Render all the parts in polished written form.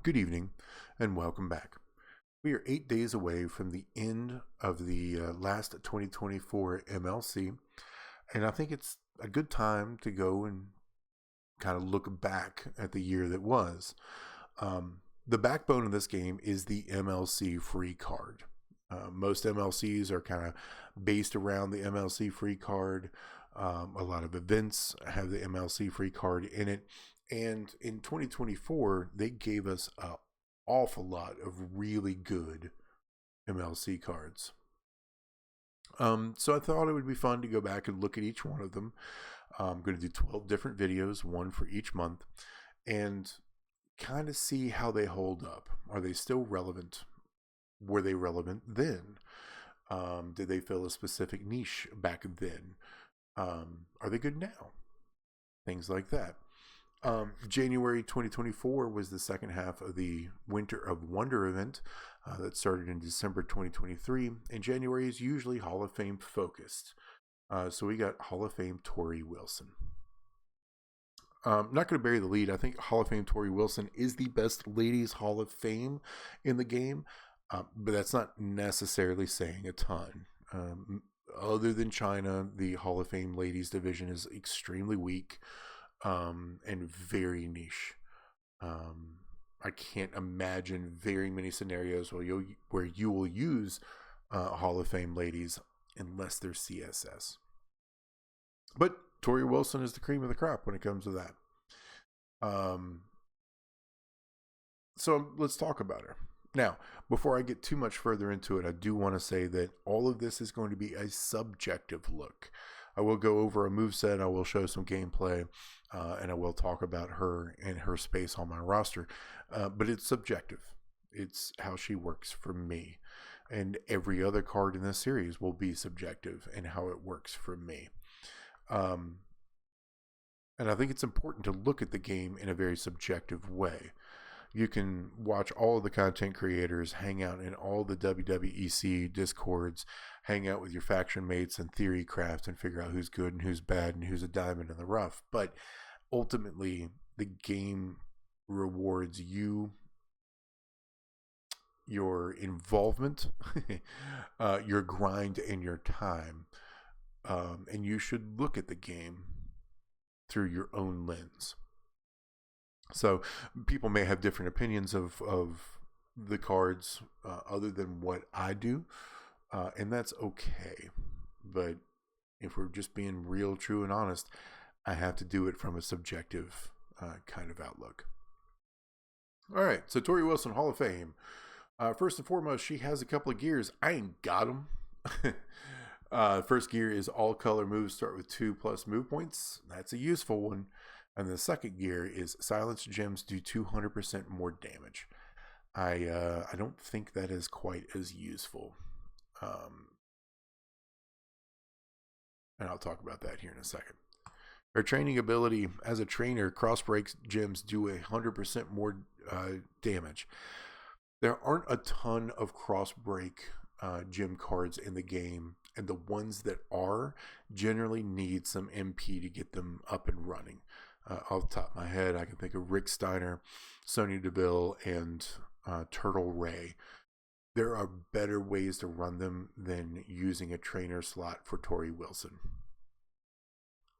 Good evening, and welcome back. We are 8 days away from the end of the last 2024 MLC, and I think it's a good time to go and kind of look back at the year that was. The backbone of this game is the MLC Free Card. Most MLCs are kind of based around the MLC Free Card. A lot of events have the MLC Free Card in it. And in 2024, they gave us an awful lot of really good MLC cards. So I thought it would be fun to go back and look at each one of them. I'm going to do 12 different videos, one for each month, and kind of see how they hold up. Are they still relevant? Were they relevant then? Did they fill a specific niche back then? Are they good now? Things like that. January 2024 was the second half of the Winter of Wonder event that started in December 2023, and January is usually Hall of Fame focused. So we got Hall of Fame Torrie Wilson. Not going to bury the lead. I think Hall of Fame Torrie Wilson is the best ladies Hall of Fame in the game, but that's not necessarily saying a ton. Other than China, the Hall of Fame ladies division is extremely weak. And very niche. I can't imagine very many scenarios where you will use Hall of Fame ladies unless they're CSS. But Torrie Wilson is the cream of the crop when it comes to that. So let's talk about her. Now, before I get too much further into it, I do want to say that all of this is going to be a subjective look. I will go over a moveset, I will show some gameplay, and I will talk about her and her space on my roster. But it's subjective. It's how she works for me. And every other card in this series will be subjective in how it works for me. And I think it's important to look at the game in a very subjective way. You can watch all of the content creators, hang out in all the WWEC discords, hang out with your faction mates and theory craft and figure out who's good and who's bad and who's a diamond in the rough. But ultimately, the game rewards you, your involvement, your grind, and your time. And you should look at the game through your own lens. So people may have different opinions of the cards other than what I do, and that's okay. But if we're just being real, true, and honest, I have to do it from a subjective kind of outlook. All right, so Torrie Wilson, Hall of Fame. First and foremost, she has a couple of gears. I ain't got them. First gear is all color moves start with 2+ move points. That's a useful one. And the second gear is silenced gems do 200% more damage. I don't think that is quite as useful. And I'll talk about that here in a second. Her training ability as a trainer, cross breaks gems do 100% more damage. There aren't a ton of cross break gem cards in the game, and the ones that are generally need some MP to get them up and running. Off the top of my head, I can think of Rick Steiner, Sonya Deville, and Turtle Ray. There are better ways to run them than using a trainer slot for Torrie Wilson.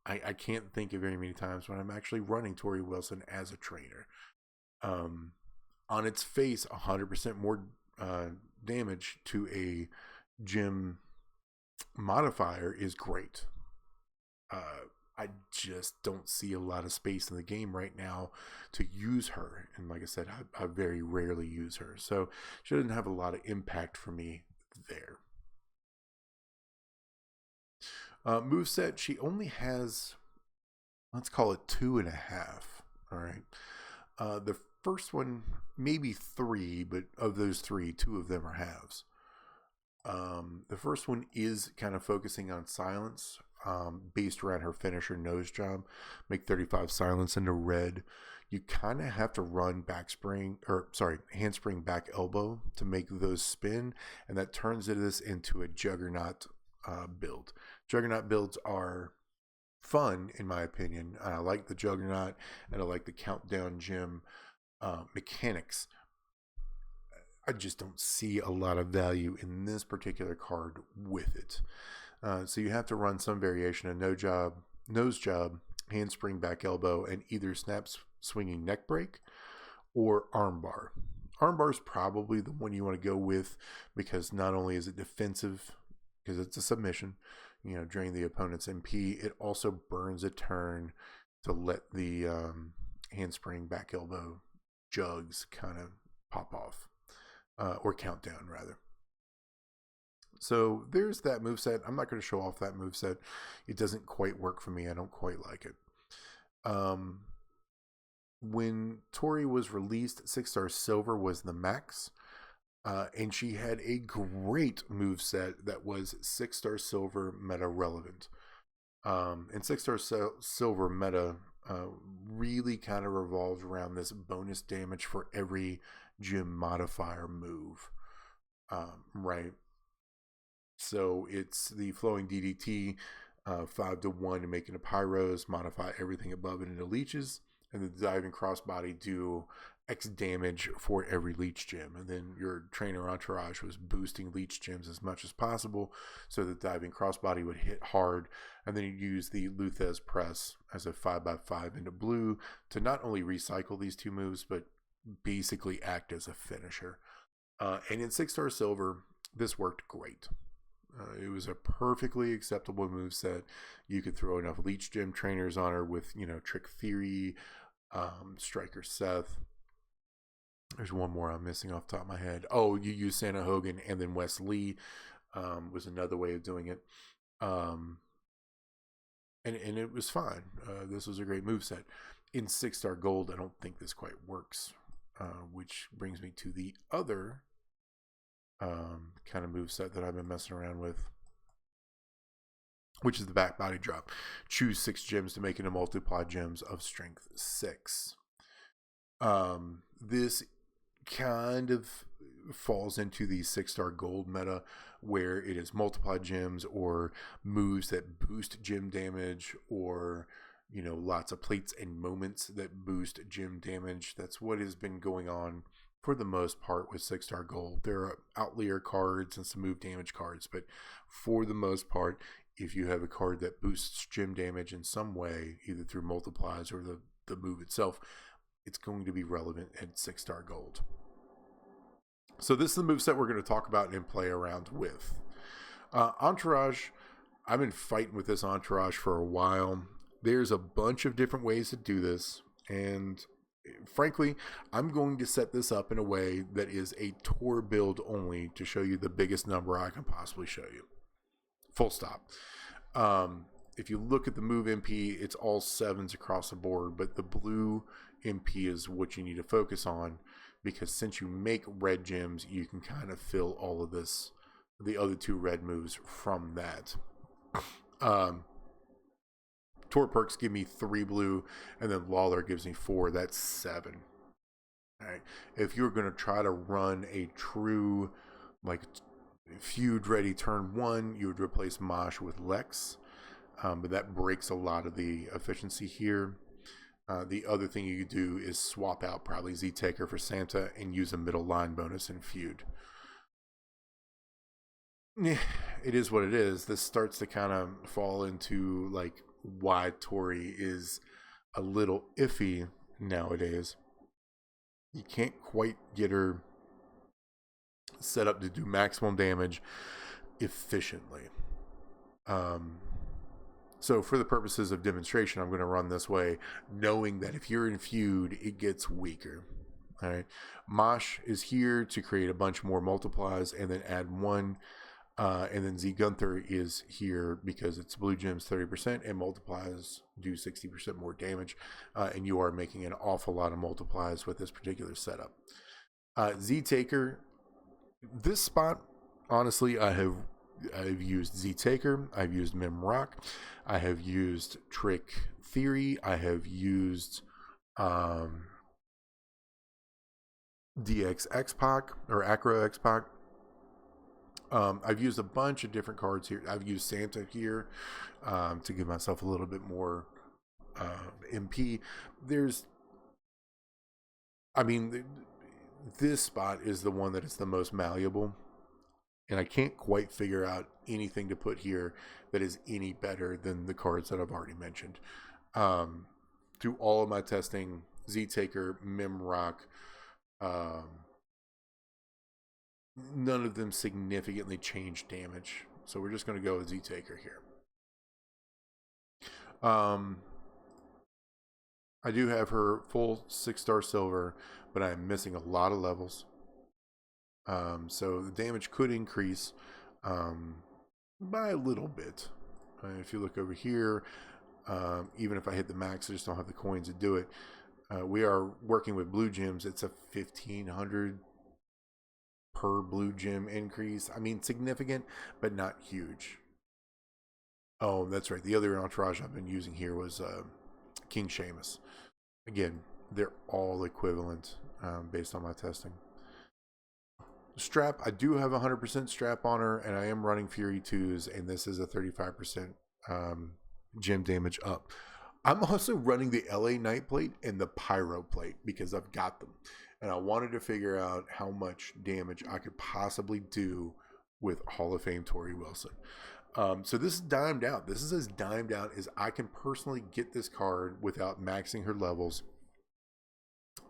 I can't think of very many times when I'm actually running Torrie Wilson as a trainer. On its face, 100% more damage to a gem modifier is great. I just don't see a lot of space in the game right now to use her. And like I said, I very rarely use her. So she doesn't have a lot of impact for me there. Moveset, she only has, let's call it 2.5. All right. The first one, maybe 3, but of those 3, 2 of them are halves. The first one is kind of focusing on silence. Based around her finisher nose job, make 35 silence into red. You kind of have to run handspring back elbow to make those spin, and that turns this into a juggernaut build. Juggernaut builds are fun in my opinion. I like the juggernaut and I like the countdown gem. mechanics, I just don't see a lot of value in this particular card with it. So you have to run some variation of nose job, handspring, back elbow, and either snaps swinging neck break or armbar. Armbar is probably the one you want to go with because not only is it defensive, because it's a submission, during the opponent's MP, it also burns a turn to let the handspring, back elbow jugs kind of pop off, or count down rather. So there's that moveset. I'm not going to show off that moveset. It doesn't quite work for me. I don't quite like it. When Torrie was released, 6-star silver was the max. And she had a great moveset that was 6-star silver meta relevant. And 6-star silver meta really kind of revolved around this bonus damage for every gym modifier move. Right. So it's the flowing DDT, 5-1 to make it a pyros, modify everything above it into leeches, and the diving crossbody do X damage for every leech gem. And then your trainer entourage was boosting leech gems as much as possible so the diving crossbody would hit hard. And then you use the Luthez press as a 5x5 into blue to not only recycle these two moves, but basically act as a finisher. And in 6-star silver, this worked great. It was a perfectly acceptable moveset. You could throw enough leech gem trainers on her with, Trick Theory, Striker Seth. There's one more I'm missing off the top of my head. Oh, you use Santa Hogan, and then Wes Lee was another way of doing it. And it was fine. This was a great moveset. In 6-star gold, I don't think this quite works, which brings me to the other kind of moveset that I've been messing around with, which is the back body drop. Choose 6 gems to make it a multiply gems of strength 6. This kind of falls into the 6-star gold meta where it is multiply gems or moves that boost gem damage, or lots of plates and moments that boost gem damage. That's what has been going on for the most part with 6-star gold. There are outlier cards and some move damage cards, but for the most part, if you have a card that boosts gem damage in some way, either through multiplies or the move itself, it's going to be relevant at 6-star gold. So this is the moveset we're going to talk about and play around with. Entourage, I've been fighting with this Entourage for a while. There's a bunch of different ways to do this, and frankly, I'm going to set this up in a way that is a tour build only to show you the biggest number I can possibly show you. Full stop. If you look at the move MP, it's all 7s across the board, but the blue MP is what you need to focus on, because since you make red gems, you can kind of fill all of this, the other 2 red moves from that. Tour perks give me 3 blue, and then Lawler gives me 4. That's 7. All right. If you're going to try to run a true feud ready turn 1, you would replace Mosh with Lex, but that breaks a lot of the efficiency here. The other thing you could do is swap out probably Z-Taker for Santa and use a middle line bonus in feud. It is what it is. This starts to kind of fall into why Torrie is a little iffy nowadays. You can't quite get her set up to do maximum damage efficiently. So for the purposes of demonstration, I'm going to run this way, knowing that if you're in feud, it gets weaker. All right. Mosh is here to create a bunch more multiplies and then add 1. And then Z Gunther is here because it's blue gems 30% and multiplies do 60% more damage. And you are making an awful lot of multiplies with this particular setup. Z Taker, this spot, honestly, I've used Z Taker, I've used Mim Rock, I have used Trick Theory, I have used DX X-Pac or Acro X-Pac. I've used a bunch of different cards here. I've used Santa here to give myself a little bit more MP. I mean, this spot is the one that is the most malleable. And I can't quite figure out anything to put here that is any better than the cards that I've already mentioned. Through all of my testing, Z-Taker, Mimrock, none of them significantly change damage. So we're just going to go with Z-Taker here. I do have her full 6-star silver, but I'm missing a lot of levels. So the damage could increase by a little bit. If you look over here, even if I hit the max, I just don't have the coins to do it. We are working with blue gems. It's a 1,500 per blue gem increase. I mean, significant, but not huge. Oh, that's right. The other entourage I've been using here was King Seamus. Again, they're all equivalent based on my testing. Strap, I do have 100% strap on her, and I am running Fury 2s, and this is a 35% gem damage up. I'm also running the LA Knight plate and the Pyro plate because I've got them. And I wanted to figure out how much damage I could possibly do with Hall of Fame Torrie Wilson. So this is dimed out. This is as dimed out as I can personally get this card without maxing her levels,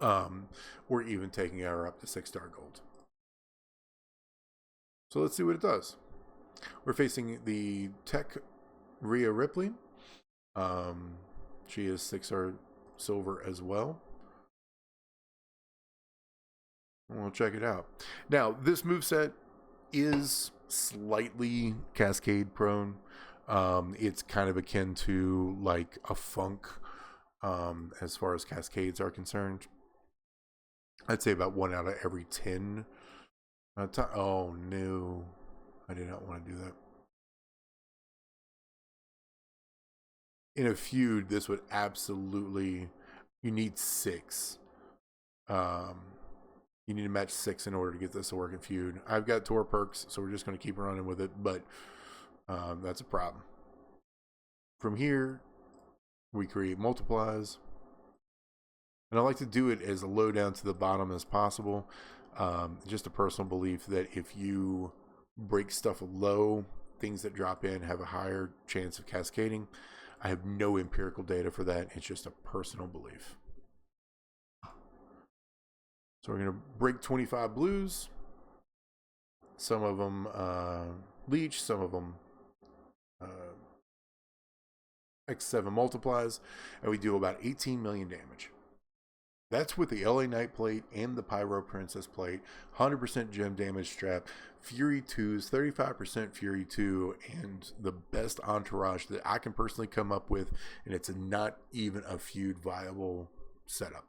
or even taking her up to 6-star gold. So let's see what it does. We're facing the Tech Rhea Ripley. She is 6-star silver as well. We'll check it out. Now, this moveset is slightly cascade prone. It's kind of akin to like a funk as far as cascades are concerned. I'd say about 1 out of every 10. Oh no, I did not want to do that. In a feud, this would absolutely, you need 6. You need to match 6 in order to get this to work in feud. I've got Tor perks, so we're just going to keep running with it, but that's a problem. From here, we create multiplies. And I like to do it as low down to the bottom as possible. Just a personal belief that if you break stuff low, things that drop in have a higher chance of cascading. I have no empirical data for that. It's just a personal belief. So we're going to break 25 blues. Some of them leech, some of them X7 multiplies, and we do about 18 million damage. That's with the LA Knight plate and the Pyro Princess plate, 100% gem damage strap, Fury 2s, 35% Fury 2, and the best entourage that I can personally come up with, and it's not even a feud viable setup.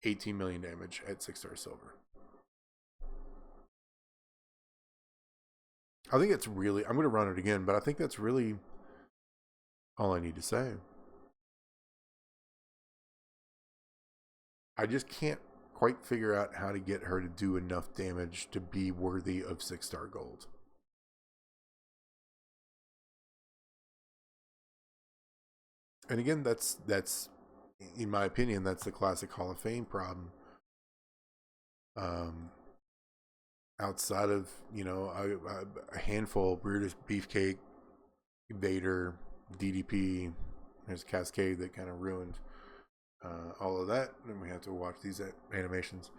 18 million damage at 6-star silver. I think it's really, I'm going to run it again, but I think that's really all I need to say. I just can't quite figure out how to get her to do enough damage to be worthy of 6-star gold. And again, that's in my opinion, that's the classic Hall of Fame problem. Outside of, you know, a handful, Brutus, Beefcake, Vader, DDP, there's Cascade that kind of ruined all of that. And we have to watch these animations.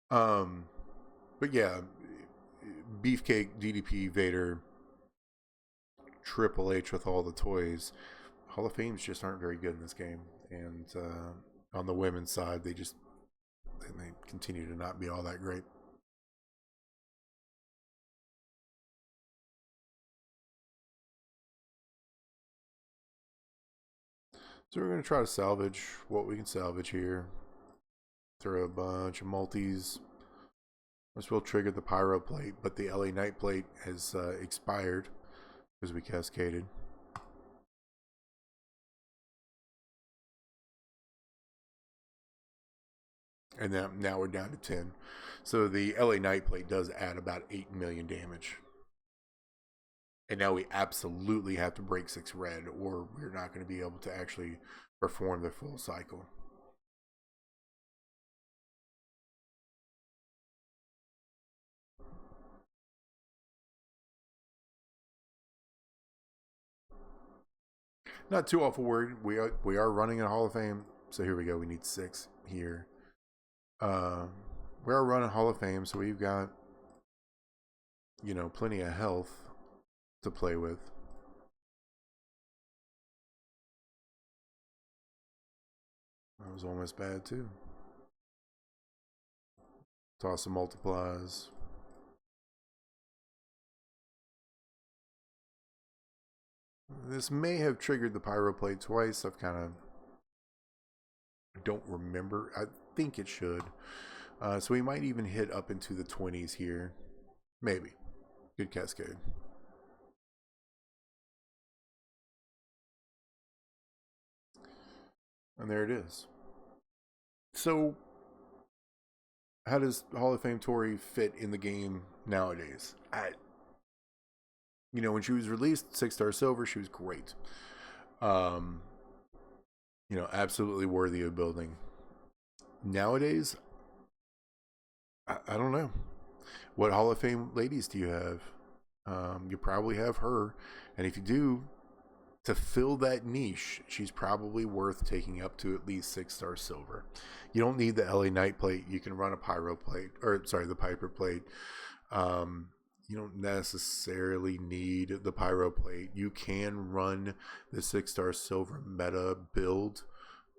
But yeah, Beefcake, DDP, Vader, Triple H with all the toys. Hall of Fames just aren't very good in this game. And on the women's side, they continue to not be all that great. So we're going to try to salvage what we can salvage here. Throw a bunch of multis. This will trigger the Pyro plate, but the LA Knight plate has expired because we cascaded. And now we're down to 10. So the LA Knight plate does add about 8 million damage. And now we absolutely have to break 6 red, or we're not going to be able to actually perform the full cycle. Not too awful word. We are running a Hall of Fame. So here we go. We need 6 here. Uh, we are running Hall of Fame, so we've got, plenty of health to play with. That was almost bad too. Toss some multiplies. This may have triggered the pyro plate twice. I've kind of don't remember. I think it should. So we might even hit up into the 20s here. Maybe. Good cascade. And there it is. So, how does Hall of Fame Torrie fit in the game nowadays? When she was released, 6-star silver, she was great. Absolutely worthy of building. Nowadays, I don't know. What Hall of Fame ladies do you have? You probably have her. And if you do, to fill that niche, she's probably worth taking up to at least 6-star silver. You don't need the LA Knight plate. You can run a pyro plate, the Piper plate. You don't necessarily need the pyro plate. You can run the 6-star silver meta build,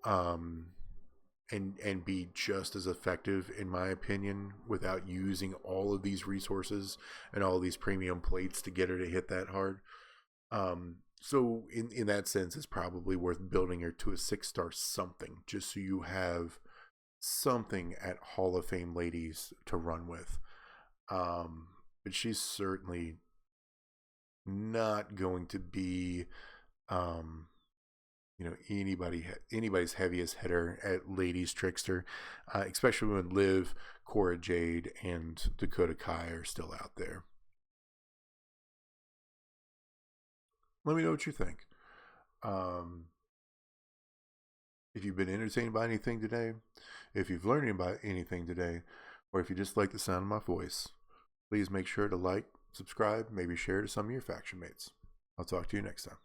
and be just as effective, in my opinion, without using all of these resources and all of these premium plates to get her to hit that hard. So in that sense, it's probably worth building her to a 6-star something, just so you have something at Hall of Fame ladies to run with. But she's certainly not going to be, anybody's heaviest hitter at ladies trickster, especially when Liv, Cora Jade, and Dakota Kai are still out there. Let me know what you think. If you've been entertained by anything today, if you've learned about anything today, or if you just like the sound of my voice, please make sure to like, subscribe, maybe share to some of your faction mates. I'll talk to you next time.